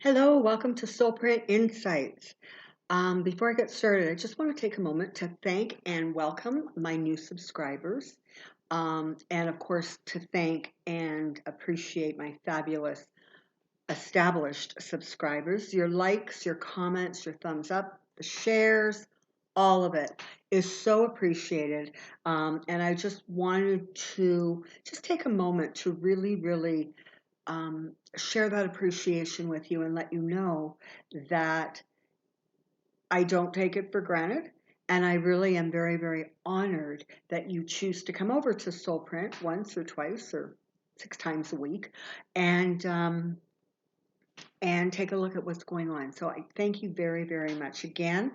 Hello, welcome to Soulprint Insights. Before I get started, I just want to take a moment to thank and welcome my new subscribers. And of course, to thank and appreciate my fabulous established subscribers. Your likes, your comments, your thumbs up, the shares, all of it is so appreciated. And I just wanted to just take a moment to really share that appreciation with you and let you know that I don't take it for granted. And I really am very honored that you choose to come over to Soulprint once or twice or 6 times a week and take a look at what's going on. So I thank you very much. Again,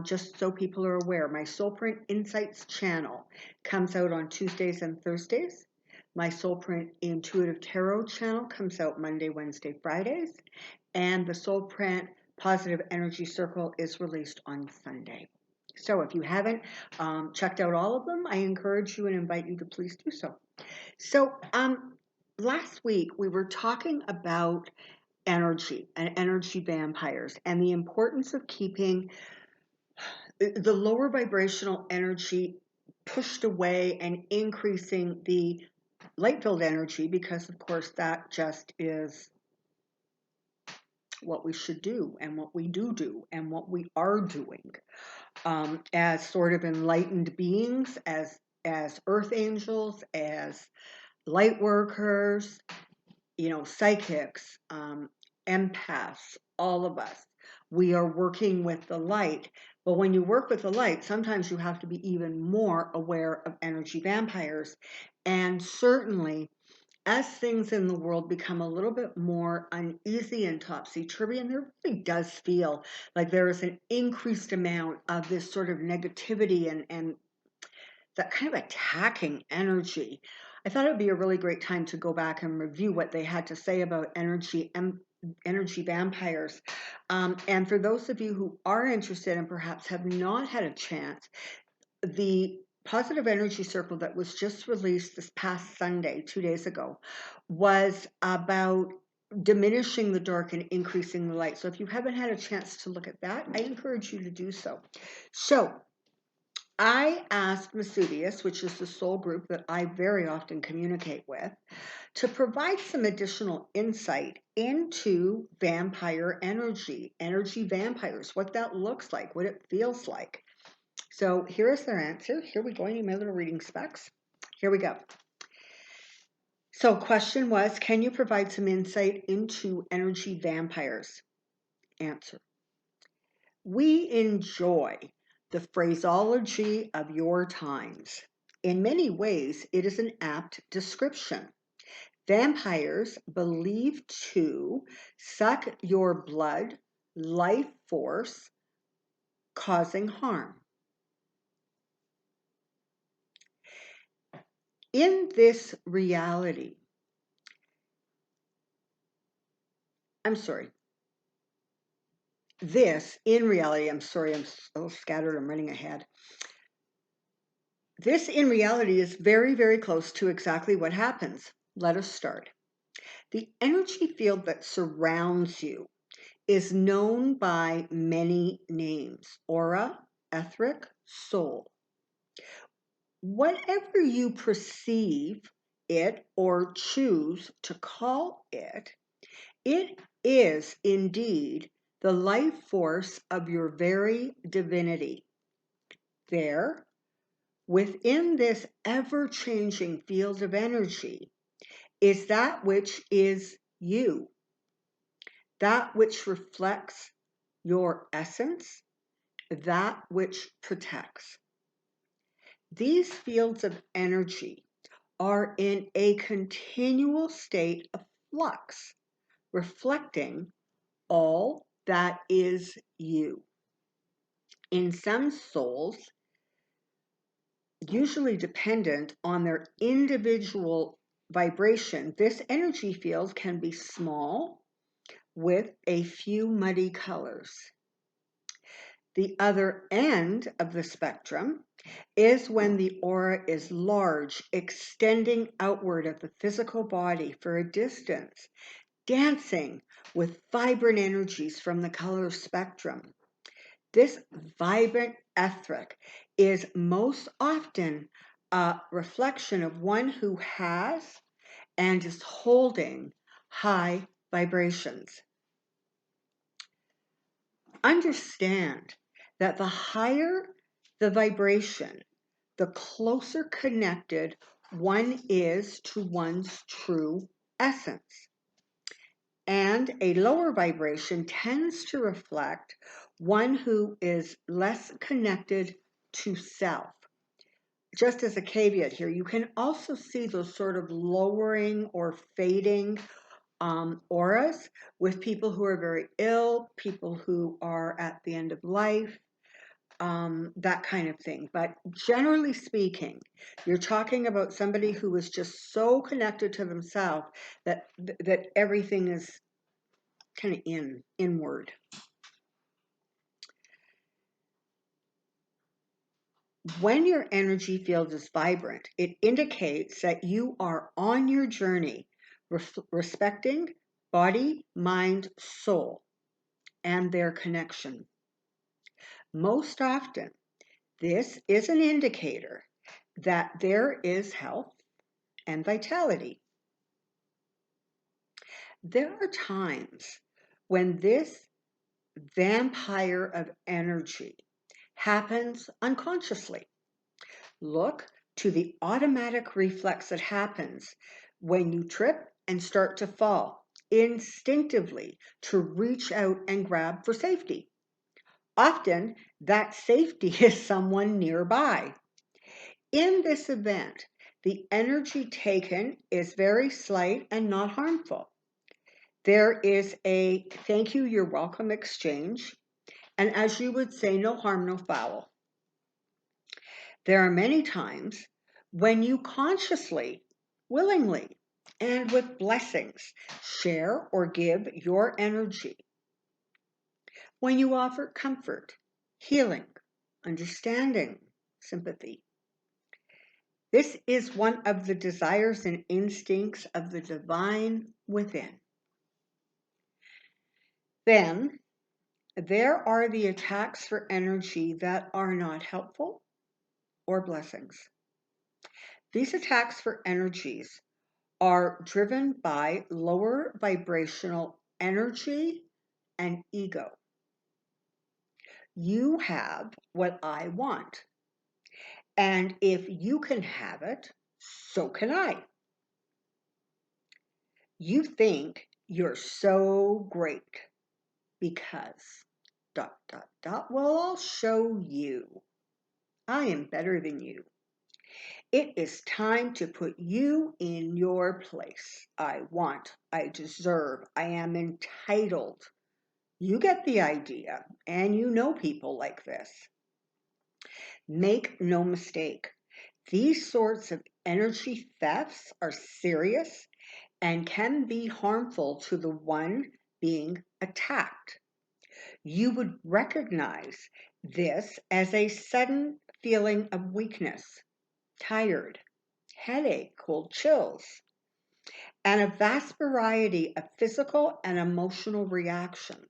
just so people are aware, my Soulprint Insights channel comes out on Tuesdays and Thursdays. My Soulprint Intuitive Tarot channel comes out Monday, Wednesday, Fridays. And the Soulprint Positive Energy Circle is released on Sunday. So if you haven't checked out all of them, I encourage you and invite you to please do so. So last week we were talking about energy and energy vampires and the importance of keeping the lower vibrational energy pushed away and increasing the light field energy, because of course that just is what we should do and what we do and what we are doing as sort of enlightened beings, as earth angels, as light workers, psychics, empaths, all of us. We are working with the light. But when you work with the light, sometimes you have to be even more aware of energy vampires. And certainly, as things in the world become a little bit more uneasy and topsy-turvy, and there really does feel like there is an increased amount of this sort of negativity and that kind of attacking energy, I thought it would be a really great time to go back and review what they had to say about energy vampires. And for those of you who are interested and perhaps have not had a chance, the Positive Energy Circle that was just released this past Sunday, 2 days ago, was about diminishing the dark and increasing the light. So if you haven't had a chance to look at that, I encourage you to do so. So I asked Vesuvius, which is the soul group that I very often communicate with, to provide some additional insight into vampire energy vampires, what that looks like, what it feels like. So here is their answer. Here we go. I need my little reading specs. Here we go. So question was, can you provide some insight into energy vampires? Answer. We enjoy the phraseology of your times. In many ways, it is an apt description. Vampires believed to suck your blood, life force, causing harm. In this reality, I'm sorry, in reality, I'm sorry, I'm so scattered, I'm running ahead. This in reality is very close to exactly what happens. Let us start. The energy field that surrounds you is known by many names: aura, etheric, soul. Whatever you perceive it or choose to call it, it is indeed the life force of your very divinity. There, within this ever-changing field of energy, is that which is you, that which reflects your essence, that which protects. These fields of energy are in a continual state of flux, reflecting all that is you. In some souls, usually dependent on their individual vibration, this energy field can be small with a few muddy colors. The other end of the spectrum is when the aura is large, extending outward of the physical body for a distance, dancing with vibrant energies from the color spectrum. This vibrant etheric is most often a reflection of one who has and is holding high vibrations. Understand that the higher the vibration, the closer connected one is to one's true essence. And a lower vibration tends to reflect one who is less connected to self. Just as a caveat here, you can also see those sort of lowering or fading auras with people who are very ill, people who are at the end of life, that kind of thing. But generally speaking, you're talking about somebody who is just so connected to themselves that everything is kind of inward. When your energy field is vibrant, it indicates that you are on your journey, respecting body, mind, soul, and their connection. Most often, this is an indicator that there is health and vitality. There are times when this vampire of energy happens unconsciously. Look to the automatic reflex that happens when you trip and start to fall, instinctively to reach out and grab for safety. Often, that safety is someone nearby. In this event, the energy taken is very slight and not harmful. There is a thank you, you're welcome exchange, and as you would say, no harm, no foul. There are many times when you consciously, willingly, and with blessings share or give your energy. When you offer comfort, healing, understanding, sympathy. This is one of the desires and instincts of the divine within. Then, there are the attacks for energy that are not helpful or blessings. These attacks for energies are driven by lower vibrational energy and ego. You have what I want. And if you can have it, so can I. You think you're so great because ... Well, I'll show you. I am better than you. It is time to put you in your place. I want, I deserve, I am entitled. You get the idea, and you know people like this. Make no mistake, these sorts of energy thefts are serious and can be harmful to the one being attacked. You would recognize this as a sudden feeling of weakness, tired, headache, cold chills, and a vast variety of physical and emotional reactions.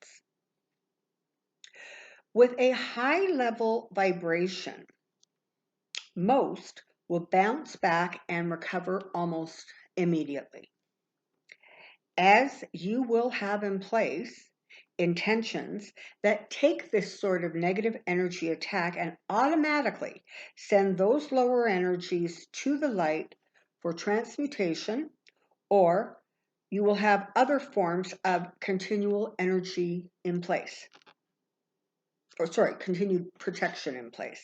With a high level vibration, most will bounce back and recover almost immediately. As you will have in place intentions that take this sort of negative energy attack and automatically send those lower energies to the light for transmutation, or you will have other forms of continual energy in place. Continued protection in place.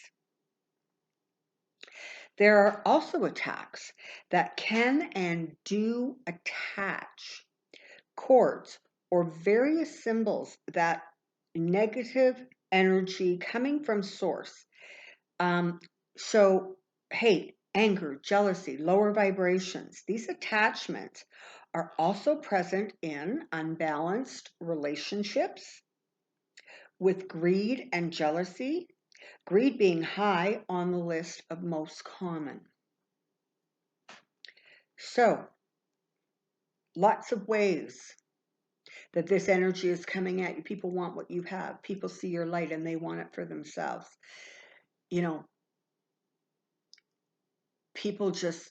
There are also attacks that can and do attach cords or various symbols that negative energy coming from source. So hate, anger, jealousy, lower vibrations, these attachments are also present in unbalanced relationships with greed and jealousy, greed being high on the list of most common. So, lots of ways that this energy is coming at you. People want what you have. People see your light and they want it for themselves. You know, people just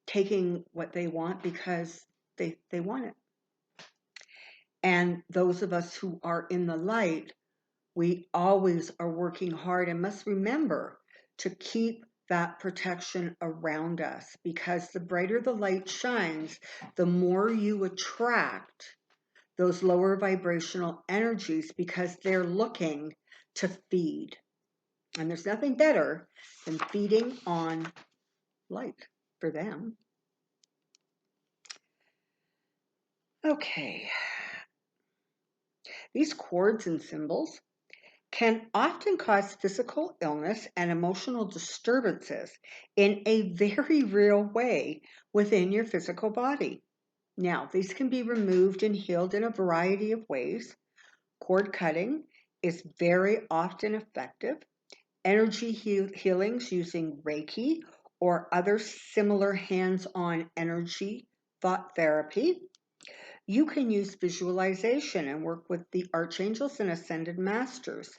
taking what they want because they want it. And those of us who are in the light, we always are working hard and must remember to keep that protection around us, because the brighter the light shines, the more you attract those lower vibrational energies, because they're looking to feed. And there's nothing better than feeding on light for them. Okay. These cords and symbols can often cause physical illness and emotional disturbances in a very real way within your physical body. Now, these can be removed and healed in a variety of ways. Cord cutting is very often effective. Energy healings using Reiki or other similar hands-on energy thought therapy. You can use visualization and work with the archangels and ascended masters.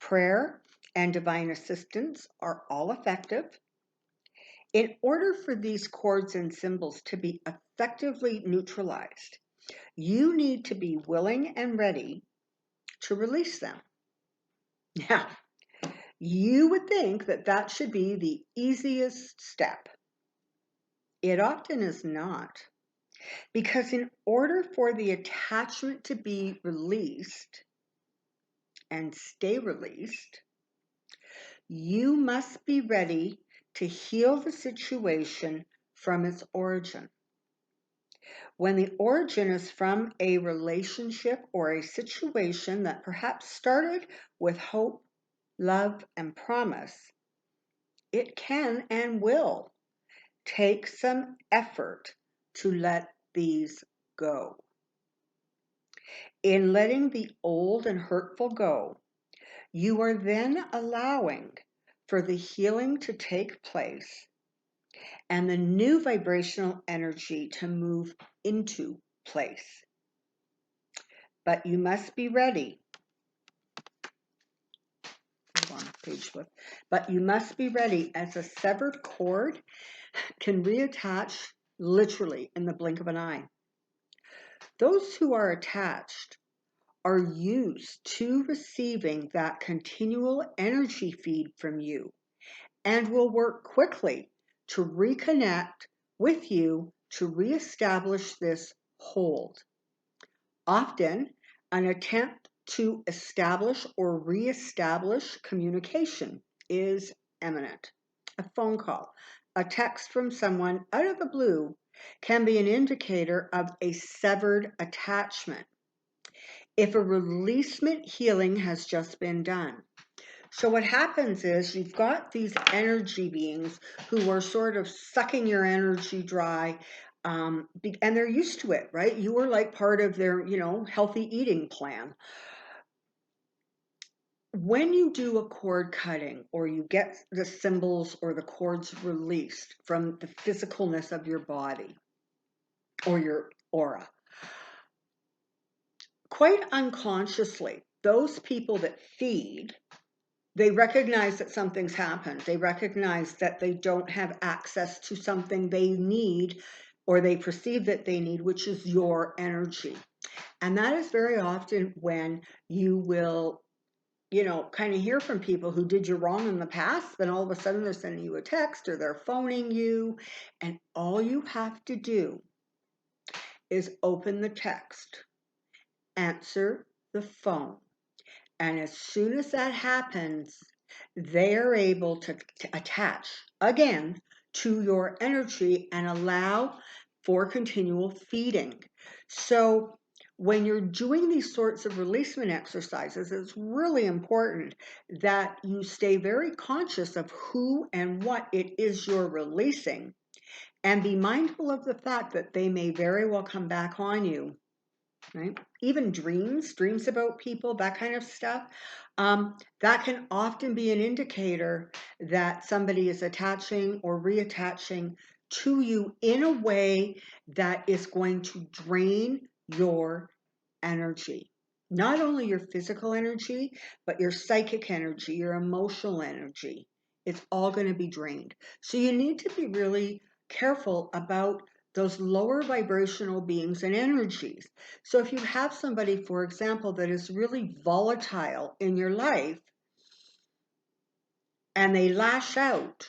Prayer and divine assistance are all effective. In order for these cords and symbols to be effectively neutralized, you need to be willing and ready to release them. Now, you would think that that should be the easiest step. It often is not, because in order for the attachment to be released and stay released, you must be ready to heal the situation from its origin. When the origin is from a relationship or a situation that perhaps started with hope, love, and promise, it can and will take some effort to let these go. In letting the old and hurtful go, you are then allowing for the healing to take place and the new vibrational energy to move into place. But you must be ready. Hold on, page flip. But you must be ready, as a severed cord can reattach literally in the blink of an eye. Those who are attached are used to receiving that continual energy feed from you and will work quickly to reconnect with you to reestablish this hold. Often, an attempt to establish or reestablish communication is imminent. A phone call, a text from someone out of the blue can be an indicator of a severed attachment if a releasement healing has just been done. So what happens is you've got these energy beings who are sort of sucking your energy dry, and they're used to it, right? You are like part of their, healthy eating plan. When you do a cord cutting, or you get the symbols or the cords released from the physicalness of your body or your aura, quite unconsciously, those people that feed, they recognize that something's happened. They recognize that they don't have access to something they need, or they perceive that they need, which is your energy. And that is very often when you will, kind of hear from people who did you wrong in the past. Then all of a sudden they're sending you a text or they're phoning you. And all you have to do is open the text, answer the phone. And as soon as that happens, they are able to attach again to your energy and allow for continual feeding. So when you're doing these sorts of releasement exercises, it's really important that you stay very conscious of who and what it is you're releasing, and be mindful of the fact that they may very well come back on you. Right? Even dreams about people, that kind of stuff, that can often be an indicator that somebody is attaching or reattaching to you in a way that is going to drain your energy. Not only your physical energy, but your psychic energy, your emotional energy. It's all going to be drained. So you need to be really careful about those lower vibrational beings and energies. So if you have somebody, for example, that is really volatile in your life and they lash out,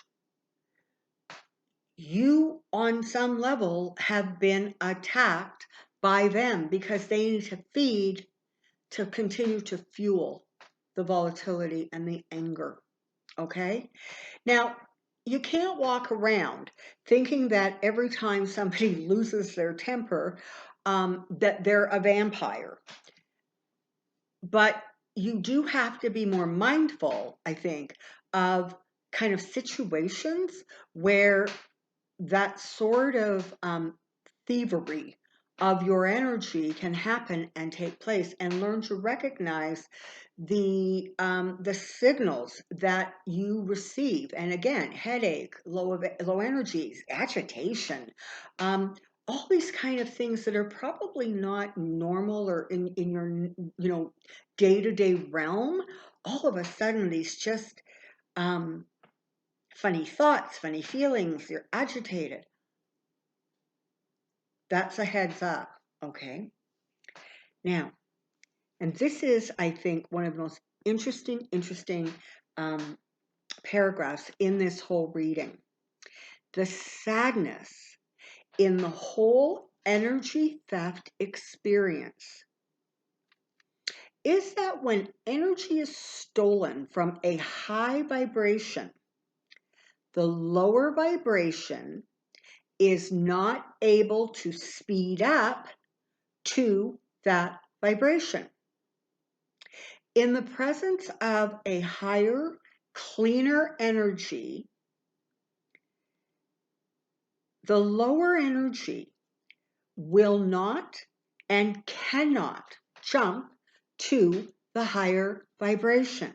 you on some level have been attacked by them because they need to feed to continue to fuel the volatility and the anger. Okay? Now, you can't walk around thinking that every time somebody loses their temper, that they're a vampire. But you do have to be more mindful, I think, of kind of situations where that sort of thievery of your energy can happen and take place, and learn to recognize the signals that you receive. And again, headache, low energies, agitation, all these kind of things that are probably not normal or in your day-to-day realm. All of a sudden, these just funny thoughts, funny feelings, you're agitated. That's a heads up, okay? Now, and this is, I think, one of the most interesting paragraphs in this whole reading. The sadness in the whole energy theft experience is that when energy is stolen from a high vibration, the lower vibration is not able to speed up to that vibration. In the presence of a higher, cleaner energy, the lower energy will not and cannot jump to the higher vibration.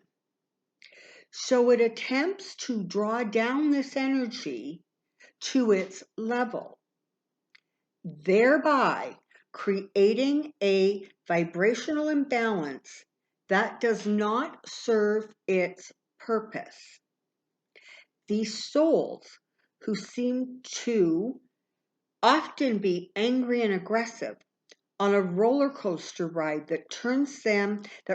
So it attempts to draw down this energy to its level, thereby creating a vibrational imbalance that does not serve its purpose. These souls who seem to often be angry and aggressive on a roller coaster ride that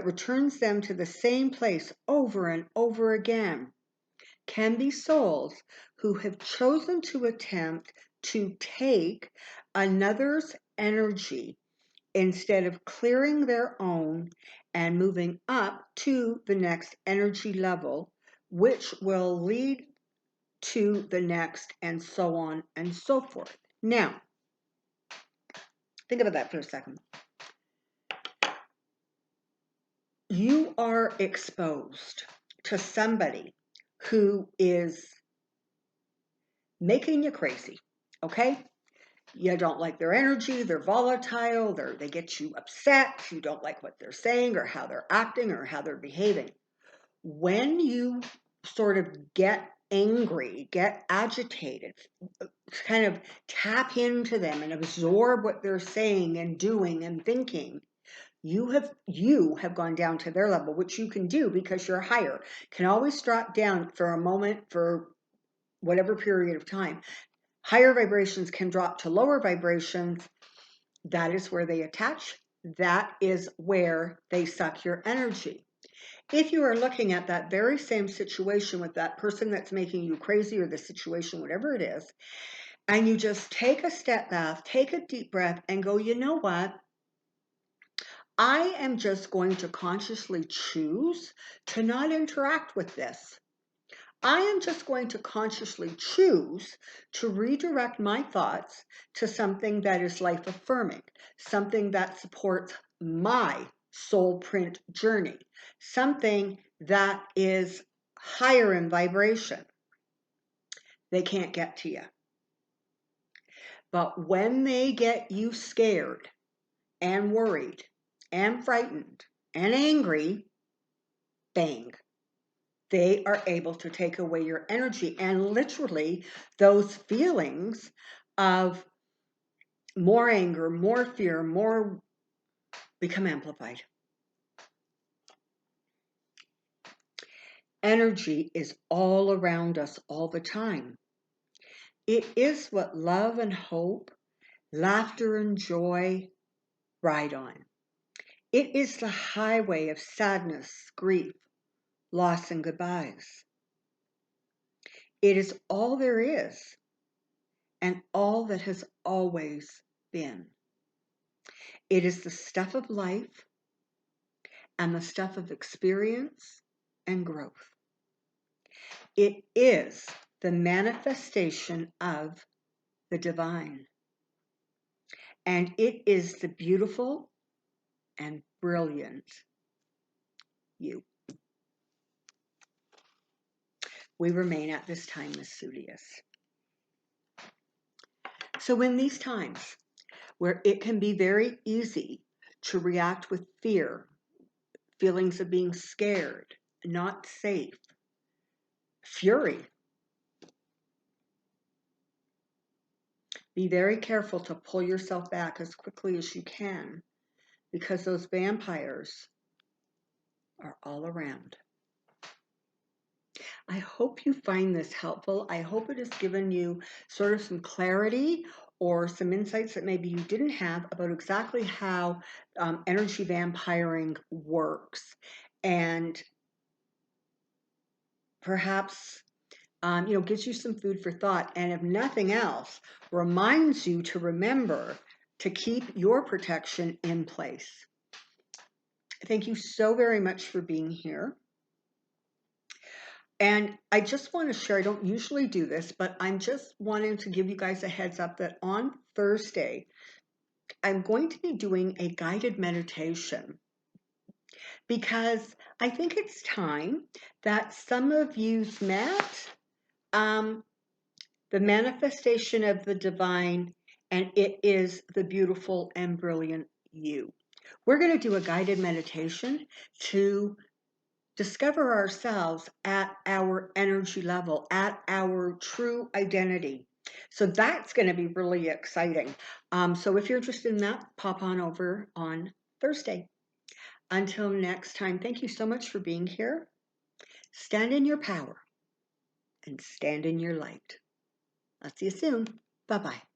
returns them to the same place over and over again, can be souls who have chosen to attempt to take another's energy instead of clearing their own and moving up to the next energy level, which will lead to the next, and so on and so forth. Now, think about that for a second. You are exposed to somebody who is making you crazy, okay? You don't like their energy, they're volatile, they get you upset, you don't like what they're saying or how they're acting or how they're behaving. When you sort of get angry, get agitated, kind of tap into them and absorb what they're saying and doing and thinking, you have gone down to their level, which you can do because you're higher. Can always drop down for a moment, for whatever period of time. Higher vibrations can drop to lower vibrations. That is where they attach. That is where they suck your energy. If you are looking at that very same situation with that person that's making you crazy, or the situation, whatever it is, and you just take a step back, take a deep breath, and go, you know what? I am just going to consciously choose to not interact with this. I am just going to consciously choose to redirect my thoughts to something that is life affirming, something that supports my soul print journey, something that is higher in vibration. They can't get to you. But when they get you scared and worried and frightened and angry, bang, they are able to take away your energy, and literally those feelings of more anger, more fear, more become amplified. Energy is all around us all the time. It is what love and hope, laughter and joy ride on. It is the highway of sadness, grief, loss, and goodbyes. It is all there is and all that has always been. It is the stuff of life and the stuff of experience and growth. It is the manifestation of the divine. And it is the beautiful and brilliant you. We remain at this time Vesuvius. So in these times where it can be very easy to react with fear, feelings of being scared, not safe, fury, be very careful to pull yourself back as quickly as you can, because those vampires are all around. I hope you find this helpful. I hope it has given you sort of some clarity or some insights that maybe you didn't have about exactly how energy vampiring works, and perhaps gives you some food for thought, and if nothing else, reminds you to remember to keep your protection in place. Thank you so very much for being here. And I just want to share, I don't usually do this, but I'm just wanting to give you guys a heads up that on Thursday, I'm going to be doing a guided meditation, because I think it's time that some of you've met the manifestation of the divine, and it is the beautiful and brilliant you. We're going to do a guided meditation to discover ourselves at our energy level, at our true identity. So that's going to be really exciting. So if you're interested in that, pop on over on Thursday. Until next time, thank you so much for being here. Stand in your power and stand in your light. I'll see you soon. Bye-bye.